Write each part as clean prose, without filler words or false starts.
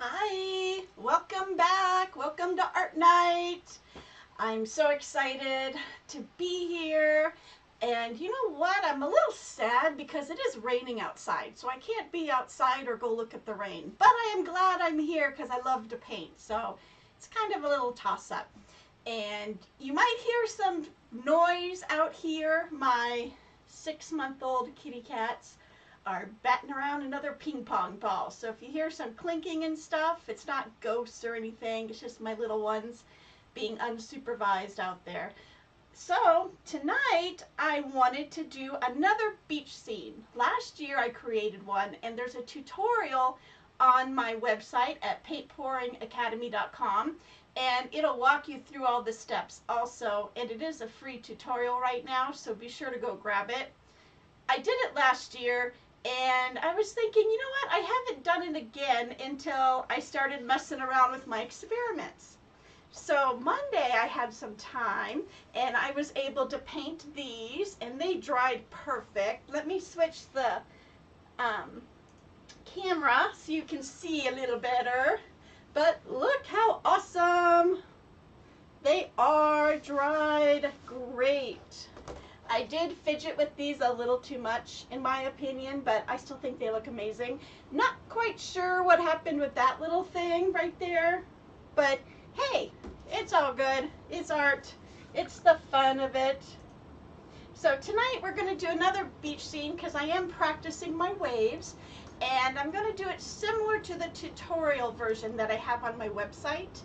Hi, welcome back. Welcome to Art Night. I'm so excited to be here. And you know what? I'm a little sad because it is raining outside, so I can't be outside or go look at the rain. But I am glad I'm here because I love to paint, so it's kind of a little toss up. And you might hear some noise out here. My 6-month-old kitty cats are batting around another ping pong ball. So if you hear some clinking and stuff, it's not ghosts or anything. It's just my little ones being unsupervised out there. So tonight I wanted to do another beach scene. Last year I created one, and there's a tutorial on my website at paintpouringacademy.com, and it'll walk you through all the steps also, and it is a free tutorial right now, so be sure to go grab it. I did it last year, and I was thinking, you know what, I haven't done it again until I started messing around with my experiments. So Monday I had some time, and I was able to paint these, and they dried perfect. Let me switch the camera so you can see a little better. But look how awesome! They are dried great. I did fidget with these a little too much, in my opinion, but I still think they look amazing. Not quite sure what happened with that little thing right there, but hey, it's all good. It's art. It's the fun of it. So tonight we're going to do another beach scene because I am practicing my waves, and I'm going to do it similar to the tutorial version that I have on my website.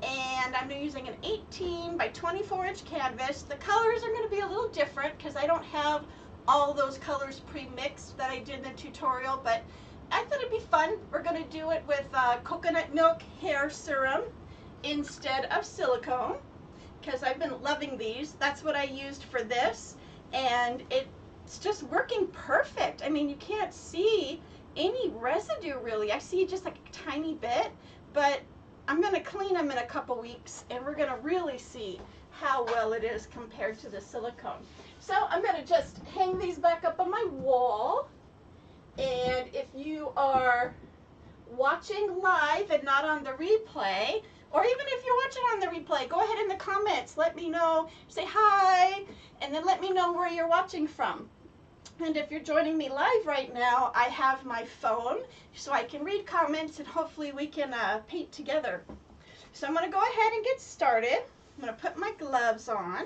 And I'm using an 18 by 24 inch canvas. The colors are going to be a little different because I don't have all those colors pre-mixed that I did in the tutorial, but I thought it'd be fun. We're going to do it with coconut milk hair serum instead of silicone because I've been loving these. That's what I used for this, and it's just working perfect. I mean, you can't see any residue really. I see just like a tiny bit, but I'm going to clean them in a couple weeks, and we're going to really see how well it is compared to the silicone. So I'm going to just hang these back up on my wall, and if you are watching live and not on the replay, or even if you're watching on the replay, go ahead in the comments, let me know, say hi, and then let me know where you're watching from. And if you're joining me live right now, I have my phone so I can read comments, and hopefully we can paint together. So I'm going to go ahead and get started. I'm going to put my gloves on.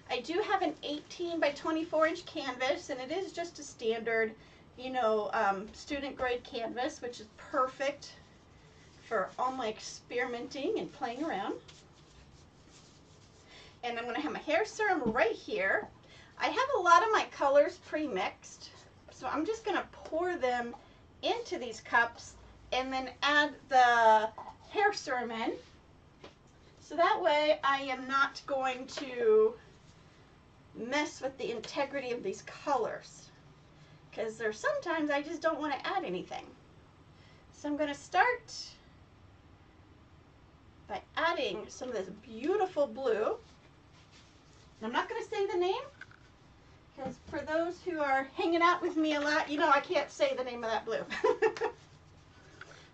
I do have an 18 by 24 inch canvas, and it is just a standard, you know, student grade canvas, which is perfect for all my experimenting and playing around. And I'm going to have my hair serum right here. I have a lot of my colors pre-mixed, so I'm just going to pour them into these cups and then add the hair serum in. So that way I am not going to mess with the integrity of these colors, because there's sometimes I just don't want to add anything. So I'm going to start by adding some of this beautiful blue. And I'm not going to say the name, because for those who are hanging out with me a lot, you know I can't say the name of that blue.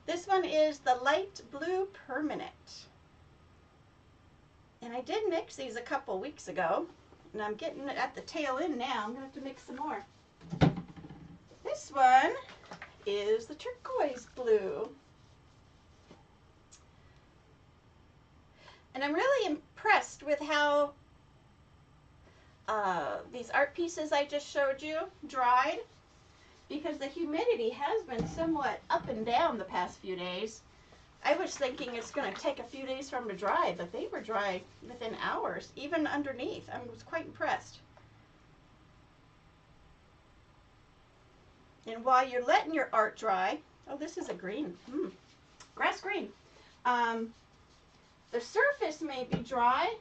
This one is the light blue permanent. And I did mix these a couple weeks ago, and I'm getting it at the tail end now. I'm going to have to mix some more. This one is the turquoise blue. And I'm really impressed with how these art pieces I just showed you dried, because the humidity has been somewhat up and down the past few days. I was thinking it's going to take a few days for them to dry, but they were dry within hours, even underneath. I was quite impressed. And while you're letting your art dry, oh, this is a green, grass green. The surface may be dry,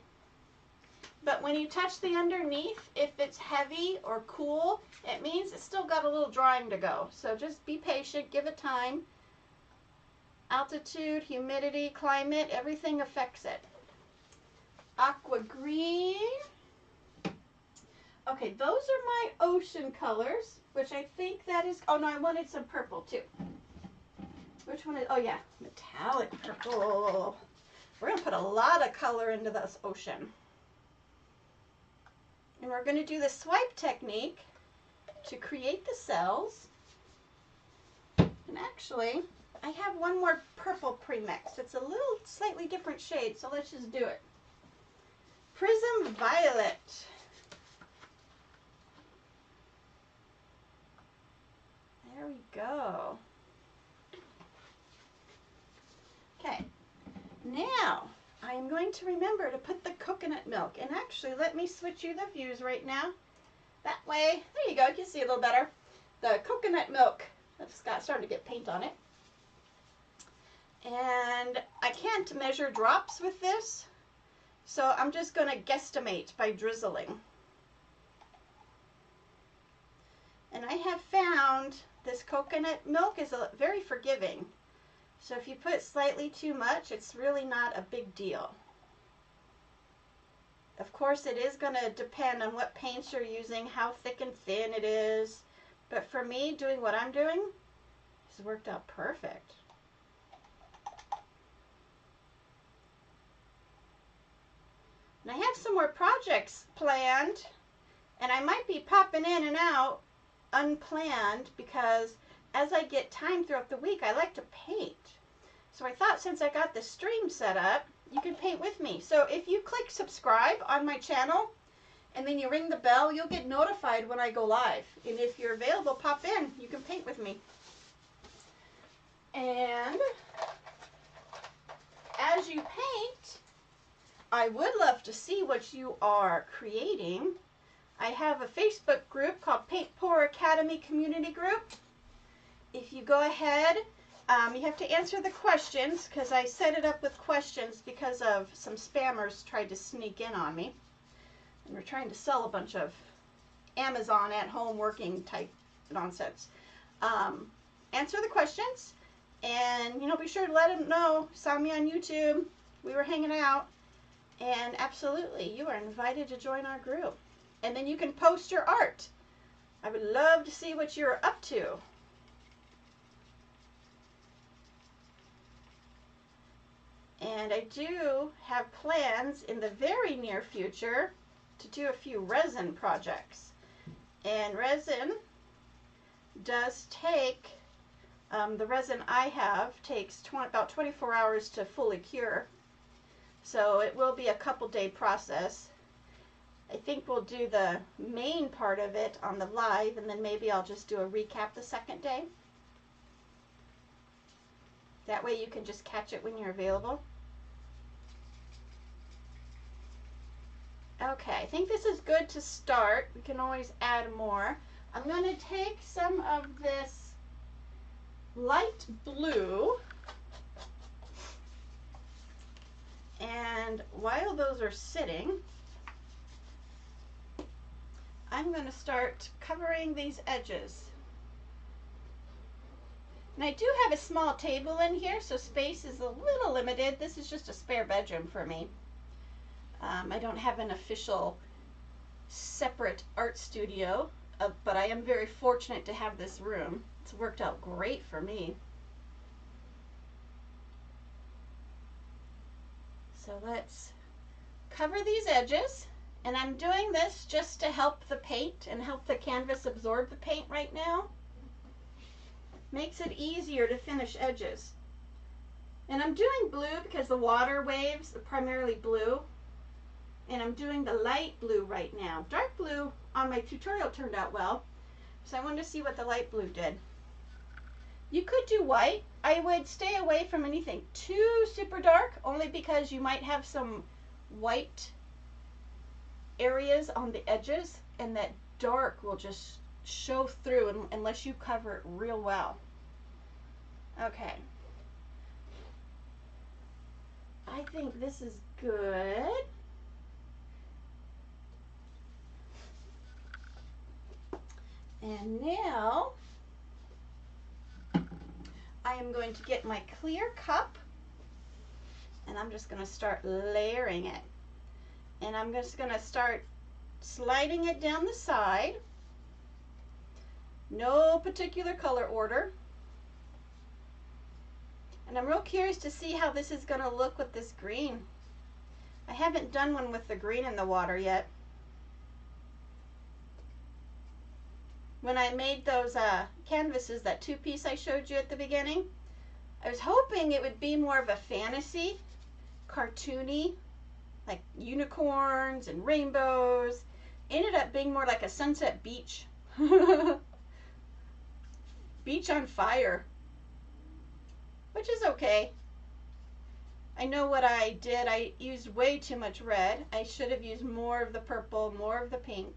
but when you touch the underneath, if it's heavy or cool, it means it's still got a little drying to go. So just be patient, give it time. Altitude, humidity, climate, everything affects it. Aqua green. Okay, those are my ocean colors, which I think that is, oh no, I wanted some purple too. Which one is, oh yeah, metallic purple. We're going to put a lot of color into this ocean. And we're going to do the swipe technique to create the cells. And actually, I have one more purple pre-mixed. It's a little slightly different shade, so let's just do it. Prism Violet. There we go. Okay, now I am going to remember to put the coconut milk. And actually, let me switch you the views right now. That way, there you go, you can see a little better. The coconut milk, that's starting to get paint on it. And I can't measure drops with this, so I'm just going to guesstimate by drizzling. And I have found this coconut milk is very forgiving. So if you put slightly too much, it's really not a big deal. Of course, it is going to depend on what paints you're using, how thick and thin it is. But for me, doing what I'm doing, it's worked out perfect. And I have some more projects planned, and I might be popping in and out unplanned because as I get time throughout the week, I like to paint. So I thought since I got the stream set up, you can paint with me. So if you click subscribe on my channel and then you ring the bell, you'll get notified when I go live. And if you're available, pop in. You can paint with me. And as you paint, I would love to see what you are creating. I have a Facebook group called Paint Pour Academy Community Group. If you go ahead, you have to answer the questions because I set it up with questions because of some spammers tried to sneak in on me. And we're trying to sell a bunch of Amazon at home working type nonsense. Answer the questions and, you know, be sure to let them know. Saw me on YouTube. We were hanging out. And absolutely, you are invited to join our group. And then you can post your art. I would love to see what you're up to. And I do have plans in the very near future to do a few resin projects. And resin does take, the resin I have takes about 24 hours to fully cure. So it will be a couple day process. I think we'll do the main part of it on the live, and then maybe I'll just do a recap the second day. That way you can just catch it when you're available. Okay, I think this is good to start. We can always add more. I'm going to take some of this light blue, and while those are sitting, I'm going to start covering these edges. And I do have a small table in here, so space is a little limited. This is just a spare bedroom for me. I don't have an official separate art studio, but I am very fortunate to have this room. It's worked out great for me. So let's cover these edges. And I'm doing this just to help the paint and help the canvas absorb the paint right now. Makes it easier to finish edges. And I'm doing blue because the water waves are primarily blue. And I'm doing the light blue right now. Dark blue on my tutorial turned out well, so I wanted to see what the light blue did. You could do white. I would stay away from anything too super dark, only because you might have some white areas on the edges, and that dark will just show through unless you cover it real well. Okay. I think this is good. And now I am going to get my clear cup, and I'm just going to start layering it. And I'm just going to start sliding it down the side. No particular color order. And I'm real curious to see how this is going to look with this green. I haven't done one with the green in the water yet. When I made those canvases, that two-piece I showed you at the beginning, I was hoping it would be more of a fantasy, cartoony, like unicorns and rainbows. Ended up being more like a sunset beach. Beach on fire. Which is okay. I know what I did. I used way too much red. I should have used more of the purple, more of the pink.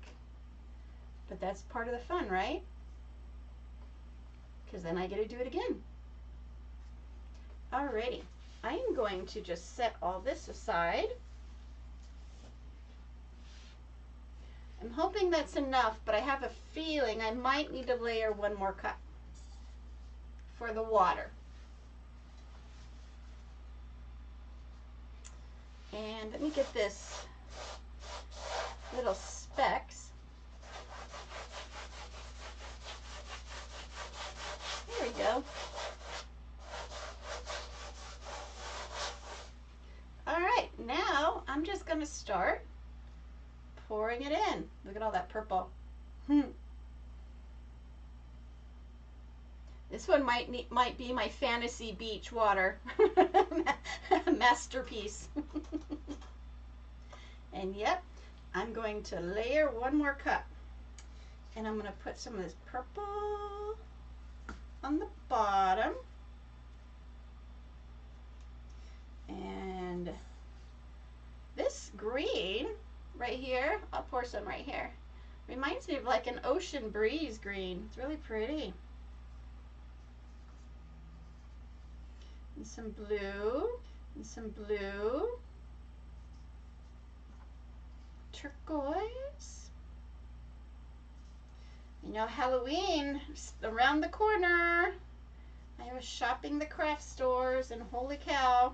But that's part of the fun, right? Because then I get to do it again. Alrighty. I am going to just set all this aside. I'm hoping that's enough, but I have a feeling I might need to layer one more cup for the water. And let me get this little specks. There we go. All right, now I'm just going to start pouring it in. Look at all that purple. This one might be my fantasy beach water. Masterpiece. And yep, I'm going to layer one more cup. And I'm going to put some of this purple on the bottom. And this green right here, I'll pour some right here. Reminds me of like an ocean breeze green. It's really pretty. And some blue, and some blue, turquoise. You know, Halloween is around the corner. I was shopping the craft stores and holy cow.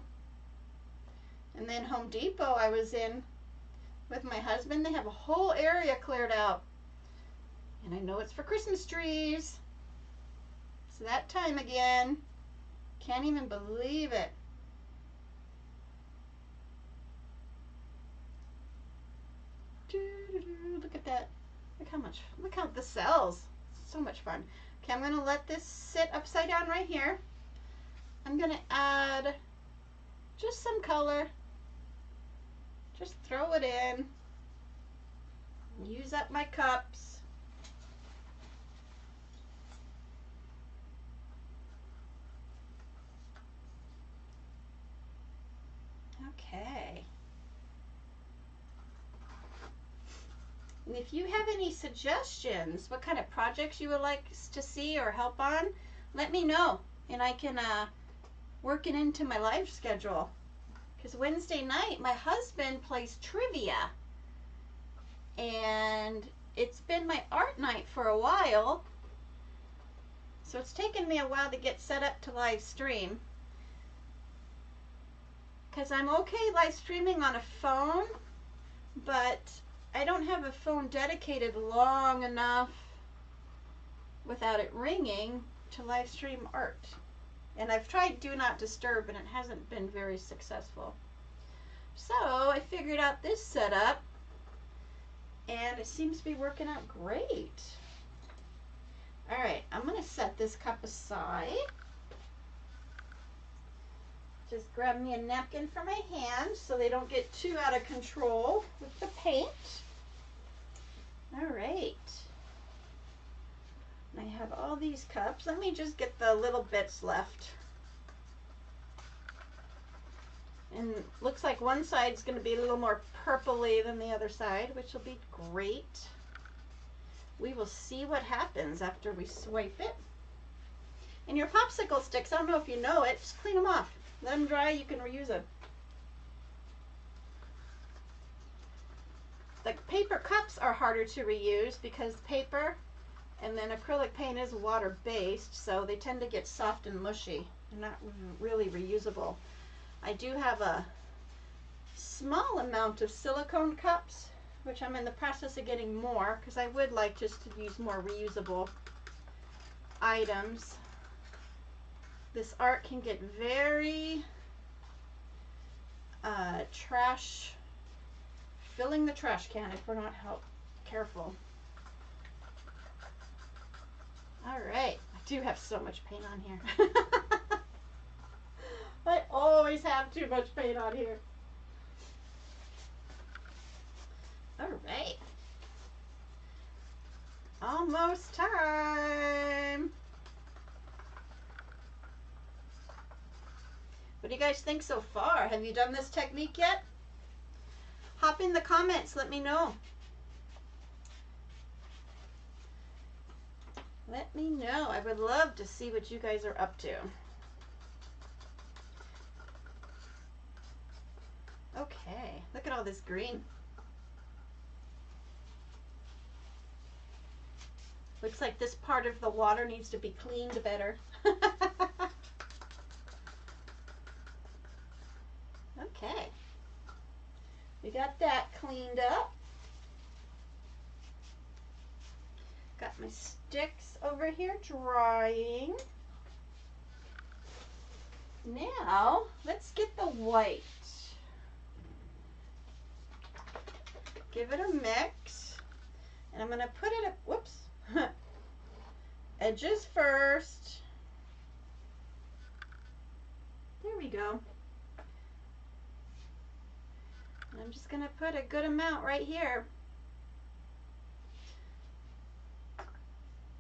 And then Home Depot I was in with my husband. They have a whole area cleared out. And I know it's for Christmas trees. It's that time again. Can't even believe it. Look at that. Look how this sells. So much fun. Okay, I'm going to let this sit upside down right here. I'm going to add just some color. Just throw it in. Use up my cups. Okay. And if you have any suggestions, what kind of projects you would like to see or help on, let me know. And I can work it into my live schedule. Because Wednesday night, my husband plays trivia. And it's been my art night for a while. So it's taken me a while to get set up to live stream. Because I'm okay live streaming on a phone, but I don't have a phone dedicated long enough without it ringing to live stream art. And I've tried Do Not Disturb and it hasn't been very successful. So I figured out this setup and it seems to be working out great. Alright, I'm going to set this cup aside. Just grab me a napkin for my hands so they don't get too out of control with the paint. All right. I have all these cups. Let me just get the little bits left. And looks like one side's going to be a little more purpley than the other side, which will be great. We will see what happens after we swipe it. And your popsicle sticks, I don't know if you know it, just clean them off. Let them dry, you can reuse them. The paper cups are harder to reuse because paper and then acrylic paint is water-based, so they tend to get soft and mushy. They're not really reusable. I do have a small amount of silicone cups, which I'm in the process of getting more because I would like just to use more reusable items. This art can get very trash, filling the trash can if we're not careful. All right, I do have so much paint on here. I always have too much paint on here. All right. Almost time. What do you guys think so far? Have you done this technique yet? Hop in the comments, let me know. Let me know. I would love to see what you guys are up to. Okay, look at all this green. Looks like this part of the water needs to be cleaned better. Okay, we got that cleaned up. Got my sticks over here drying. Now, let's get the white. Give it a mix. And I'm going to put it up, whoops, edges first. There we go. And I'm just going to put a good amount right here.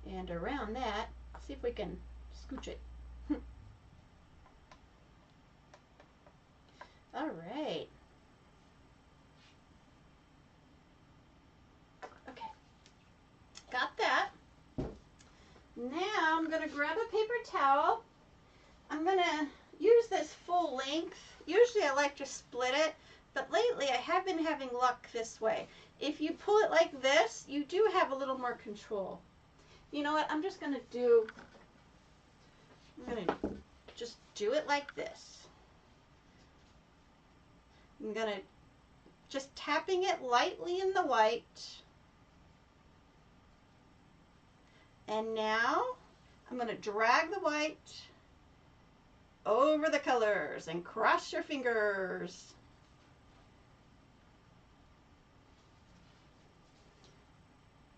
And around that, see if we can scooch it. All right. Okay. Got that. Now I'm going to grab a paper towel. I'm going to use this full length. Usually I like to split it, but lately I have been having luck this way. If you pull it like this, you do have a little more control. You know what? I'm just going to just do it like this. I'm going to just tapping it lightly in the white. And now I'm going to drag the white over the colors and cross your fingers.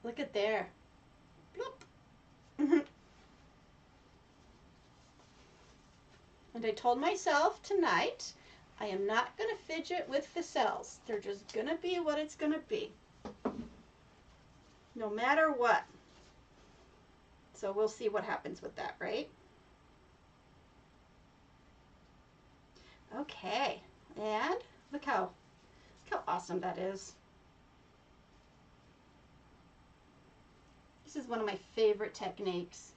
Look at there. Bloop. And I told myself tonight, I am not going to fidget with the cells. They're just going to be what it's going to be. No matter what. So we'll see what happens with that, right? Okay. And look how awesome that is. This is one of my favorite techniques.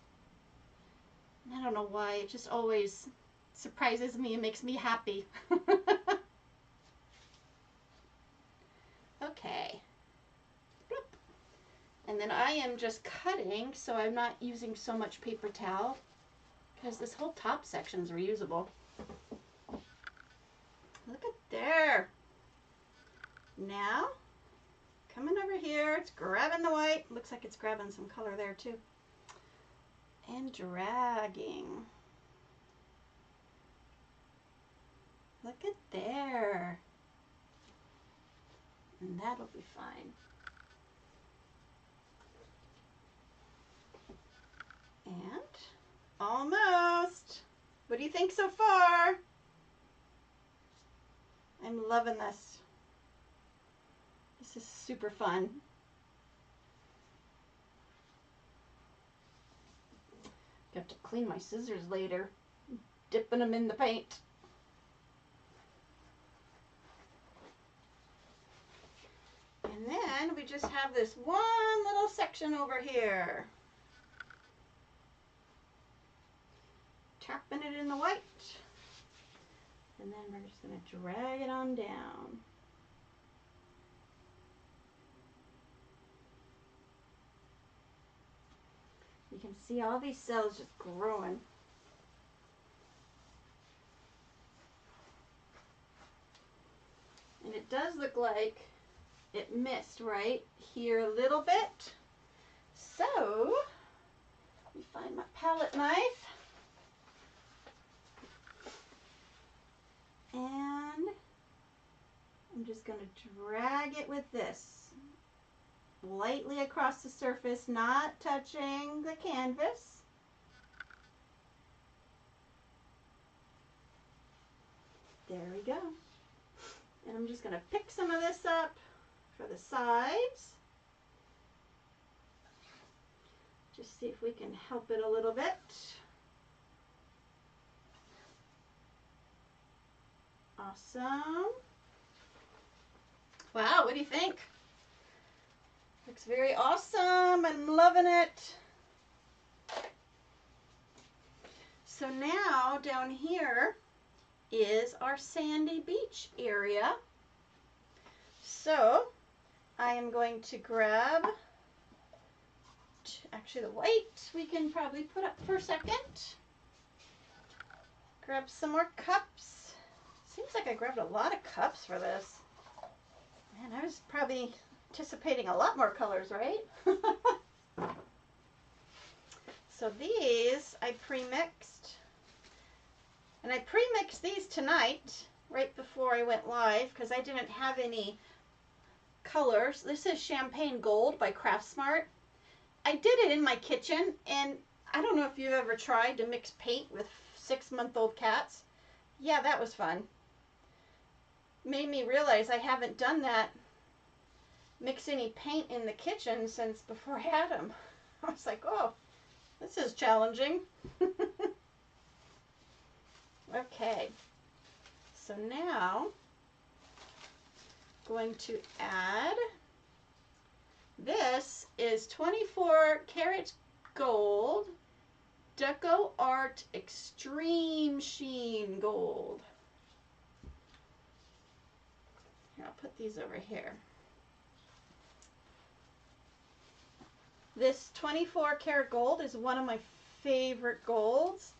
I don't know why, it just always surprises me and makes me happy. Okay. Bloop. And then I am just cutting, so I'm not using so much paper towel because this whole top section is reusable. Look at there. Now, coming over here, it's grabbing the white. Looks like it's grabbing some color there too. And dragging. Look at there. And that'll be fine. And almost. What do you think so far? I'm loving this. This is super fun. I have to clean my scissors later, dipping them in the paint. And then we just have this one little section over here. Tapping it in the white. And then we're just going to drag it on down. You can see all these cells just growing. And it does look like it missed right here a little bit. So, let me find my palette knife. And I'm just going to drag it with this lightly across the surface, not touching the canvas. There we go. And I'm just going to pick some of this up for the sides. Just see if we can help it a little bit. Awesome. Wow, what do you think? Looks very awesome. I'm loving it. So now down here is our sandy beach area. So I am going to grab, actually the white we can probably put up for a second. Grab some more cups. Seems like I grabbed a lot of cups for this. Man, I was probably anticipating a lot more colors, right? So these I pre-mixed. And I pre-mixed these tonight, right before I went live, because I didn't have any colors. This is Champagne Gold by Craftsmart. I did it in my kitchen, and I don't know if you've ever tried to mix paint with 6-month-old cats. Yeah, that was fun. Made me realize I haven't done that, mix any paint in the kitchen since before I had them. I was like, oh, this is challenging. Okay, so now going to add, this is 24 karat gold Deco Art Extreme Sheen Gold. Here, I'll put these over here. This 24 karat gold is one of my favorite golds.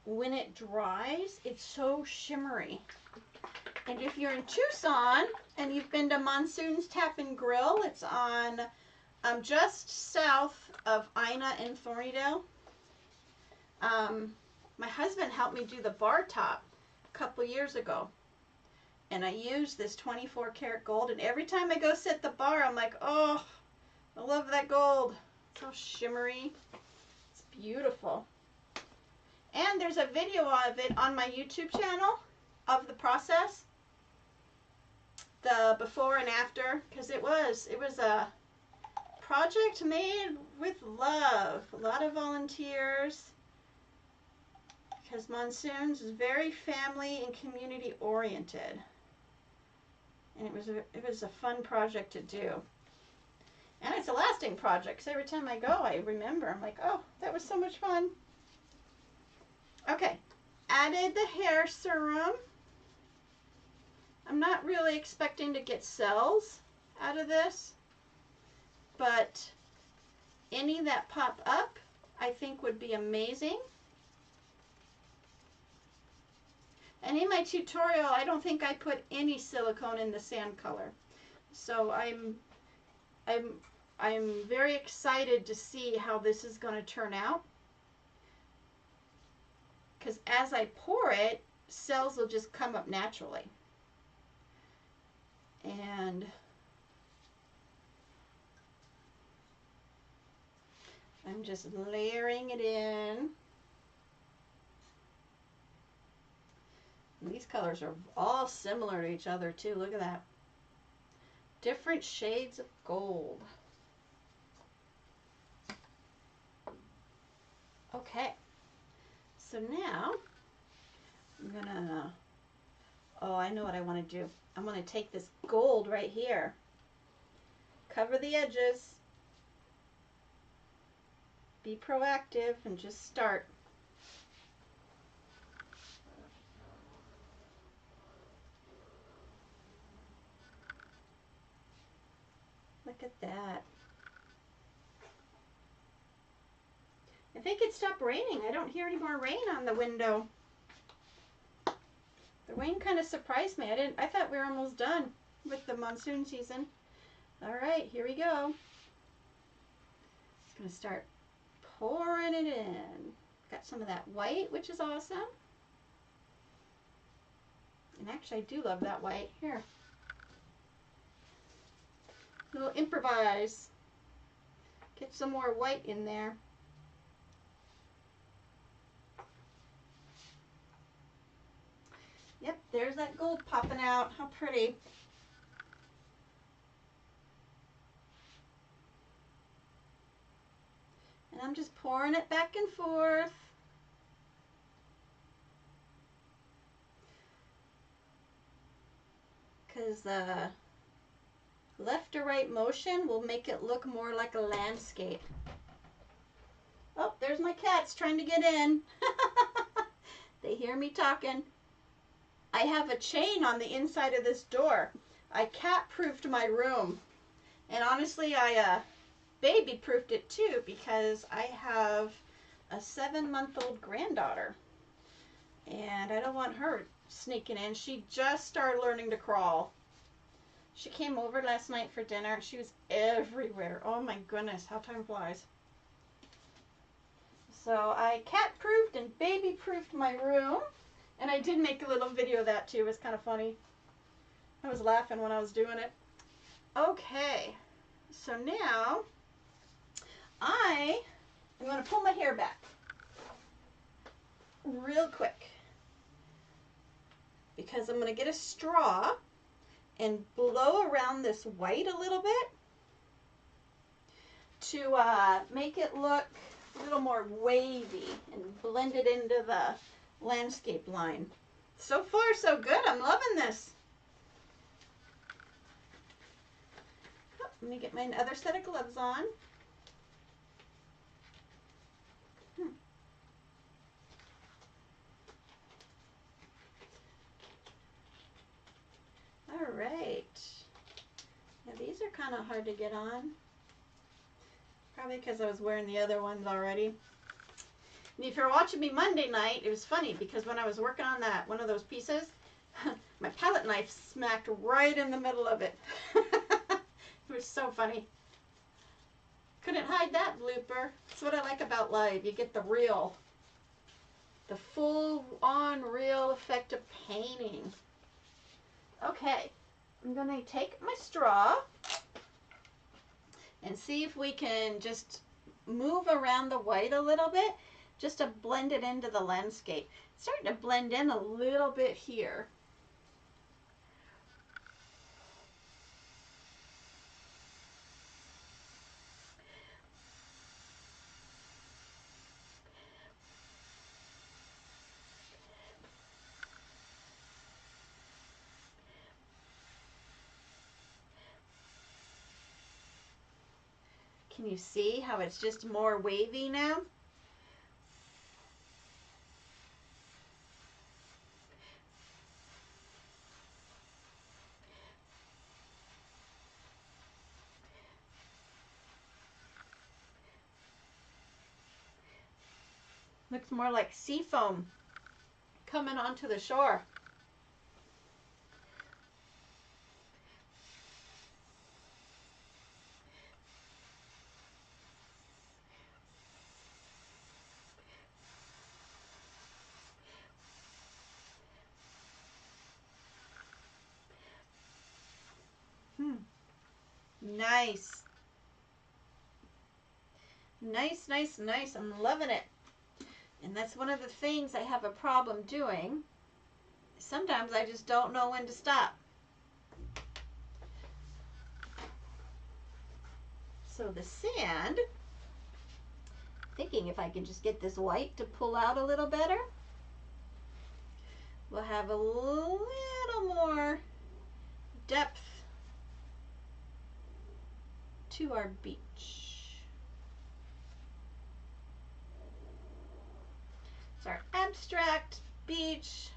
When it dries, it's so shimmery. And if you're in Tucson and you've been to Monsoon's Tap and Grill, it's on just south of Ina and Thornydale. My husband helped me do the bar top a couple years ago, and I used this 24 karat gold, and every time I go sit the bar, I'm like, oh, I love that gold. It's so shimmery. It's beautiful. And there's a video of it on my YouTube channel of the process, the before and after, because it was a project made with love. A lot of volunteers, because Monsoon's is very family and community oriented, and it was a fun project to do. And it's a lasting project, because every time I go, I remember. I'm like, oh, that was so much fun. Okay, added the hair serum. I'm not really expecting to get cells out of this, but any that pop up, I think would be amazing. And in my tutorial, I don't think I put any silicone in the sand color. So I'm very excited to see how this is going to turn out. Because as I pour it, cells will just come up naturally. And I'm just layering it in. And these colors are all similar to each other too. Look at that. Different shades of gold. Okay. So now, I'm gonna, oh, I know what I want to do. I'm going to take this gold right here, cover the edges, be proactive, and just start. Look at that. I think it stopped raining. I don't hear any more rain on the window. The rain kind of surprised me. I thought we were almost done with the monsoon season. All right, here we go. Just gonna start pouring it in. Got some of that white, which is awesome. And actually, I do love that white. Here. We'll improvise. Get some more white in there. Yep, there's that gold popping out. How pretty. And I'm just pouring it back and forth. Because the left or right motion will make it look more like a landscape. Oh, there's my cats trying to get in. They hear me talking. I have a chain on the inside of this door. I cat-proofed my room. And honestly, I baby-proofed it too because I have a 7-month-old granddaughter. And I don't want her sneaking in. She just started learning to crawl. She came over last night for dinner. She was everywhere. Oh my goodness, how time flies. So I cat-proofed and baby-proofed my room. And I did make a little video of that too. It was kind of funny. I was laughing when I was doing it. Okay, so now I am going to pull my hair back real quick because I'm going to get a straw and blow around this white a little bit to make it look a little more wavy and blend it into the landscape line. So far, so good. I'm loving this. Oh, let me get my other set of gloves on. All right. Now these are kind of hard to get on. Probably because I was wearing the other ones already. And if you're watching me Monday night, it was funny because when I was working on that one of those pieces, my palette knife smacked right in the middle of it. It was so funny. Couldn't hide that blooper. That's what I like about live. You get the real, the full-on real effect of painting. Okay, I'm going to take my straw and see if we can just move around the white a little bit just to blend it into the landscape. It's starting to blend in a little bit here. Can you see how it's just more wavy now? Looks more like sea foam coming onto the shore. Nice. Nice, nice, nice. I'm loving it. And that's one of the things I have a problem doing. Sometimes I just don't know when to stop. So the sand, thinking if I can just get this white to pull out a little better, we'll have a little more depth to our beach. It's our abstract beach.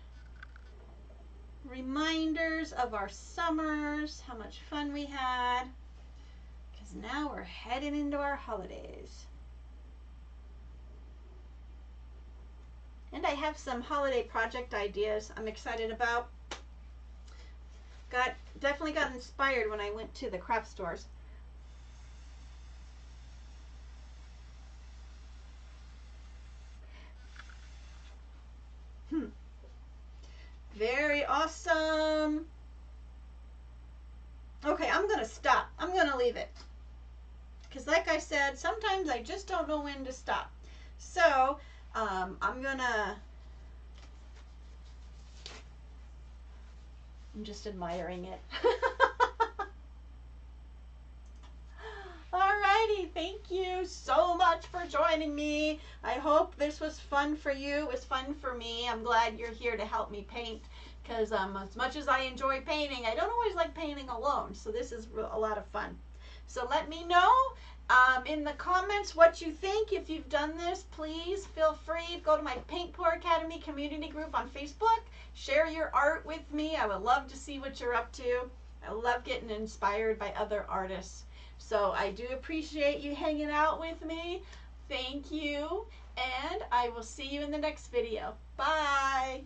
Reminders of our summers, how much fun we had. Because now we're heading into our holidays. And I have some holiday project ideas I'm excited about. Definitely got inspired when I went to the craft stores. Very awesome. Okay, I'm going to stop. I'm going to leave it. Because like I said, sometimes I just don't know when to stop. So, I'm just admiring it. Alrighty, thank you so much for joining me. I hope this was fun for you. It was fun for me. I'm glad you're here to help me paint, because as much as I enjoy painting, I don't always like painting alone. So this is a lot of fun. So let me know in the comments what you think. If you've done this, please feel free to go to my Paint Pour Academy community group on Facebook. Share your art with me. I would love to see what you're up to. I love getting inspired by other artists. So I do appreciate you hanging out with me. Thank you, and I will see you in the next video. Bye.